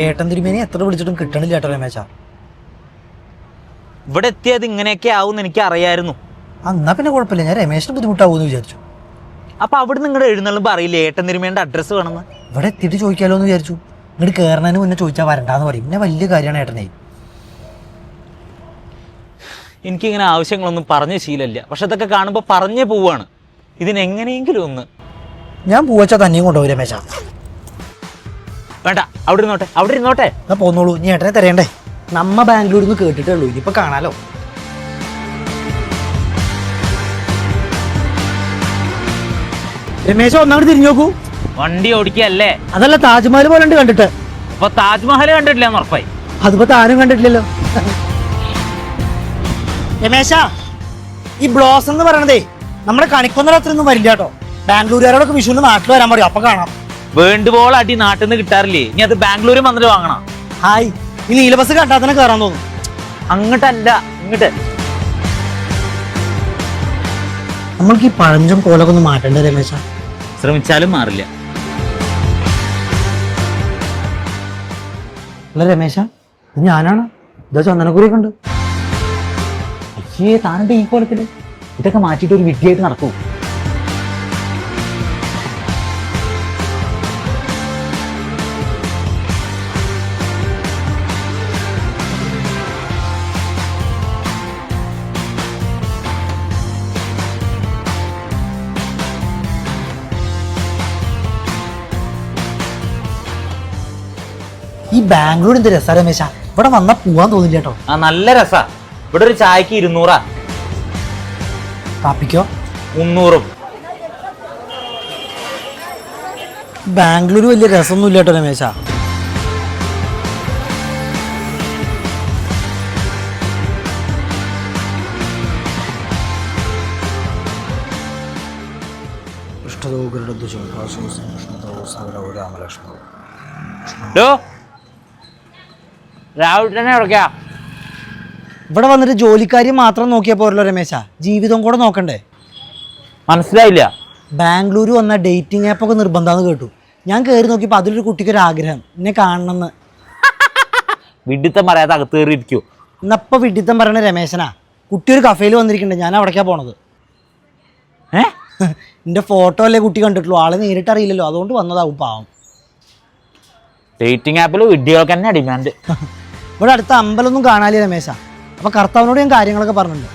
ഏട്ടൻ തിരുമേനി എത്ര വിളിച്ചിട്ടും കിട്ടണില്ല ഏട്ടാ രമേശ. ഇവിടെ എത്തിയത് ഇങ്ങനെയൊക്കെ ആവും എനിക്ക് അറിയായിരുന്നു. എന്നാ പിന്നെ കുഴപ്പമില്ല, ഞാൻ രമേശിന് ബുദ്ധിമുട്ടാവൂന്ന് വിചാരിച്ചു. അപ്പൊ അവിടെ നിങ്ങളുടെ എഴുന്നള്ളുമ്പോ അറിയില്ലേ ഏട്ടൻ തിരുമേന്റെ അഡ്രസ്സ് വേണമെന്ന്? ഇവിടെ എത്തിയിട്ട് ചോദിക്കാലോ എന്ന് വിചാരിച്ചു. ഇങ്ങോട്ട് കയറുന്നതിന് മുന്നേ ചോദിച്ചാൽ വരണ്ടാന്ന് പറയും. പിന്നെ വലിയ കാര്യമാണ് ഏട്ടനെ. എനിക്കിങ്ങനെ ആവശ്യങ്ങളൊന്നും പറഞ്ഞ ശീലമില്ല, പക്ഷെ ഇതൊക്കെ കാണുമ്പോൾ പറഞ്ഞേ പോവാണ്. ഇതിനെങ്ങനെയെങ്കിലും ഒന്ന്. ഞാൻ പൂവച്ചാ തന്നെയും കൊണ്ടുപോകും രമേശ. വേണ്ട, അവിടെ ഇരുന്നോട്ടെ. എന്നാ പോന്നോളൂ, നീ ഏട്ടനെ തരയണ്ടേ? നമ്മ ബാംഗ്ലൂരിൽ നിന്ന് കേട്ടിട്ടേ ഉള്ളൂ, ഇനിയിപ്പോ കാണാലോ. രമേശ ഒന്നാമത് തിരിഞ്ഞു നോക്കൂ. വണ്ടി ഓടിക്കല്ലേ? അതല്ല, താജ്മഹൽ പോലെ ഉണ്ട് കണ്ടിട്ട്. അപ്പൊ താജ്മഹൽ കണ്ടിട്ടില്ല ഉറപ്പായി. അതിപ്പോ താനും കണ്ടിട്ടില്ലല്ലോ. രമേശ, ഈ ബ്ലോസം എന്ന് പറയണതേ നമ്മുടെ കണിക്കൊന്നര അത്രയൊന്നും വരില്ല കേട്ടോ. ബാംഗ്ലൂരുകാരോടൊക്കെ വിഷുവിന് നാട്ടിൽ വരാൻ പറയും, അപ്പൊ കാണാം. വേണ്ടുപോൾ അടി നാട്ടിൽ നിന്ന് കിട്ടാറില്ലേ? ഇനി അത് ബാംഗ്ലൂരിൽ വന്നിട്ട് വാങ്ങണം. ഹായ്, ഈ നീല ബസ് കണ്ടാൽ തന്നെ കയറാൻ തോന്നും. അങ്ങോട്ടല്ല, ഇങ്ങോട്ട്. നമ്മൾക്ക് ഈ പഴഞ്ചം കോലൊക്കെ ഒന്ന് മാറ്റണ്ടേ രമേശ? ശ്രമിച്ചാലും മാറില്ല. അല്ല രമേശ, ഇത് ഞാനാണ്. ഇതാ ചന്ദനക്കുറിയൊക്കെ ഉണ്ട്. അയ്യേ, താനുണ്ട് ഈ കോലത്തില്. ഇതൊക്കെ മാറ്റിയിട്ട് ഒരു വിദ്യയായിട്ട് നടക്കൂ. ഈ ബാംഗ്ലൂർ എന്ത് രസാ രമേശ, ഇവിടെ വന്നാ പോവാൻ തോന്നില്ല കേട്ടോ. ആ, നല്ല രസാ. ഇവിടെ ഒരു ചായക്ക് 200. കാപ്പിക്കോ 300. ബാംഗ്ലൂർ വലിയ രസമൊന്നും ഇല്ല കേട്ടോ രമേശ. രാവിലെ തന്നെ ഇറക്കാ. ഇവിടെ വന്നിട്ട് ജോലിക്കാരി മാത്രം നോക്കിയാൽ പോരല്ലോ രമേശ, ജീവിതം കൂടെ നോക്കണ്ടേ? മനസ്സിലായില്ല. ബാംഗ്ലൂർ വന്ന ഡേറ്റിംഗ് ആപ്പൊക്കെ നിർബന്ധമാണെന്ന് കേട്ടു. ഞാൻ കയറി നോക്കിയപ്പോൾ അതിലൊരു കുട്ടിക്കൊരു ആഗ്രഹം, എന്നെ കാണണമെന്ന്. വിഡിത്തം പറയാതെ അകത്ത് കയറി ഇരിക്കൂ. ഇന്നപ്പോൾ വിഡിത്തം പറയണ രമേശനാ. കുട്ടി ഒരു കഫേയിൽ വന്നിരിക്കണ്ടേ, ഞാൻ അവിടേക്കാ പോണത്. എൻ്റെ ഫോട്ടോ അല്ലേ കുട്ടി കണ്ടിട്ടുള്ളൂ, ആളെ നേരിട്ട് അറിയില്ലല്ലോ, അതുകൊണ്ട് വന്നതാവും പാവം. ഡേറ്റിംഗ് ആപ്പിൽ വിഡ്ഢികൾക്ക് തന്നെ ഡിമാൻഡ്. ഇവിടെ അടുത്ത അമ്പലമൊന്നും കാണാനില്ല രമേശ. അപ്പോൾ കർത്താവിനോട് ഞാൻ കാര്യങ്ങളൊക്കെ പറഞ്ഞിട്ടുണ്ട്.